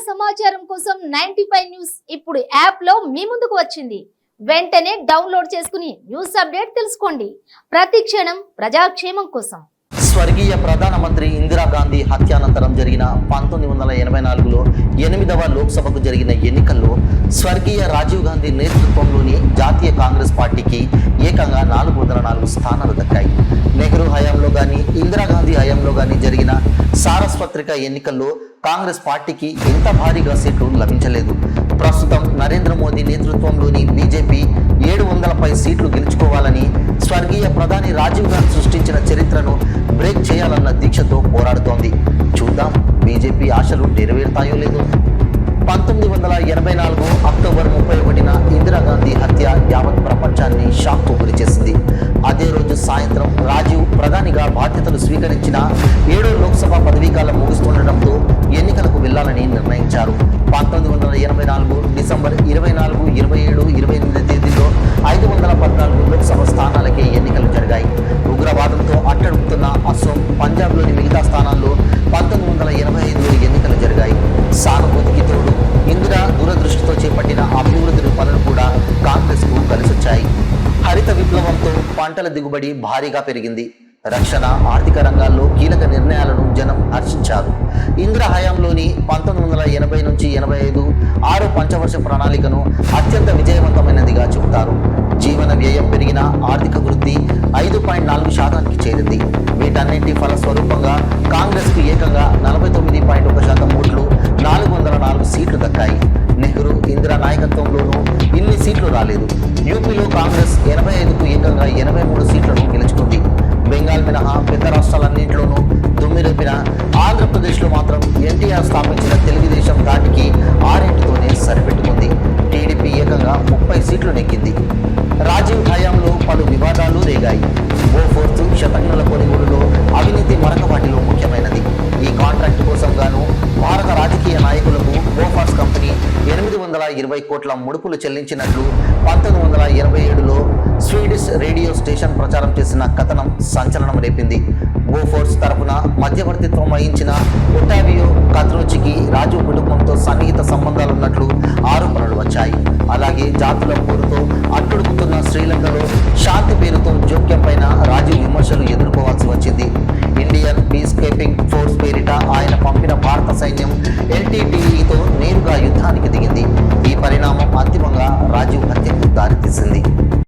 సమాచారం కోసం 95 న్యూస్ ఇప్పుడు యాప్ లో మీ ముందుకు వచ్చింది. వెంటనే డౌన్లోడ్ చేసుకుని న్యూస్ అప్డేట్ తెలుసుకోండి. ప్రతి క్షణం ప్రజాక్షేమం కోసం. స్వర్గీయ ప్రధానమంత్రి ఇందిరాగాంధీ హత్యానంతరం జరిగిన 1984లో 8వ లోక్సభకు జరిగిన ఎన్నికల్లో స్వర్గీయ రాజీవ్ గాంధీ నేతృత్వంలోని జాతీయ కాంగ్రెస్ పార్టీకి ఏకంగా 404 స్థానాలు దక్కాయి. నెహ్రూ హయాంలో కానీ ఇందిరాగాంధీ హయాంలో కానీ జరిగిన సార్వత్రిక ఎన్నికల్లో కాంగ్రెస్ పార్టీకి ఎంత భారీగా సీట్లు లభించలేదు. ప్రస్తుతం నరేంద్ర మోదీ నేతృత్వంలోని బీజేపీ 700 సీట్లు గెలుచుకోవాలని స్వర్గీయ ప్రధాని రాజీవ్ గాంధీ సృష్టించిన చరిత్రను బ్రేక్ చేయాలన్న దీక్షతో పోరాడుతోంది. చూద్దాం బీజేపీ ఆశలు నెరవేరుతాయో లేదో. 1984 అక్టోబర్ 31న ఇందిరాగాంధీ హత్య యావత్ ప్రపంచాన్ని షాక్కు గురిచేసింది. అదే రోజు సాయంత్రం రాజీవ్ ప్రధానిగా బాధ్యతలు స్వీకరించిన 7వ లోక్సభ పదవీకాలం ముగుస్తుండటంతో ఎన్నికలకు వెళ్లాలని నిర్ణయించారు. 1984 డిసెంబర్ 24, 27, 28 తేదీల్లో 514 లోక్సభ స్థానాలకే ఎన్నికలు జరిగాయి. ఉగ్రవాదంతో అట్టడుగుతున్న అసోం, పంజాబ్లోని మిగతా స్థానాల్లో 1985లో ఎన్నికలు జరిగాయి. సానుభూతికి తోడు ఇందిరా దూరదృష్టితో చేపట్టిన అభివృద్ధి పనులు కూడా కాంగ్రెస్కు కలిసొచ్చాయి. హరిత విప్లవంతో పంటల దిగుబడి భారీగా పెరిగింది. రక్షణ, ఆర్థిక రంగాల్లో కీలక నిర్ణయాలను జనం హర్షించారు. ఇందిరా హయాంలోని 1980 నుంచి 85 6 పంచవర్ష ప్రణాళికను అత్యంత విజయవంతమైనదిగా చెబుతారు. జీవన వ్యయం పెరిగిన ఆర్థిక వృద్ధి 5.4% చేరింది. వీటన్నింటి ఫలస్వరూపంగా కాంగ్రెస్కు ఏకంగా 49.1% ఓట్లు, 404 సీట్లు దక్కాయి. నెహ్రూ, ఇందిరా నాయకత్వంలోనూ ఇన్ని సీట్లు రాలేదు. యూపీలో కాంగ్రెస్ 85కు ఏకంగా 83 సీట్లను గెలుచుకుంది. బెంగాల్ మినహా పెద్ద రాష్ట్రాలన్నింటిలోనూ దుమ్మిరేపిన ఆంధ్రప్రదేశ్లో మాత్రం ఎన్టీఆర్ స్థాపించిన తెలుగుదేశం దాటికి 6తోనే సరిపెట్టుకుంది. టీడీపీ ఏకంగా 30 సీట్లు నెక్కింది. రాజీవ్ హయాంలో పలు వివాదాలు రేగాయి. బోఫోర్స్ శతఘ్నుల కొనుగోలులో అవినీతి మరొక వాటిలో ముఖ్యమైనది. ఈ కాంట్రాక్ట్ కోసం గాను భారత రాజకీయ నాయకులకు బోఫోర్స్ కంపెనీ 820 కోట్ల ముడుపులు చెల్లించినట్లు 1987లో స్వీడిష్ రేడియో స్టేషన్ ప్రచారం చేసిన కథనం సంచలనం రేపింది. బోఫోర్స్ తరఫున మధ్యవర్తిత్వం వహించిన ఒటావియో కత్రోచికి రాజీవ్ కుటుంబంతో సన్నిహిత సంబంధాలున్నట్లు ఆరోపణలు వచ్చాయి. అలాగే జాతుల పోరుతో అట్టుడుకుతున్న శ్రీలంకలో శాంతి పేరుతో జోక్యం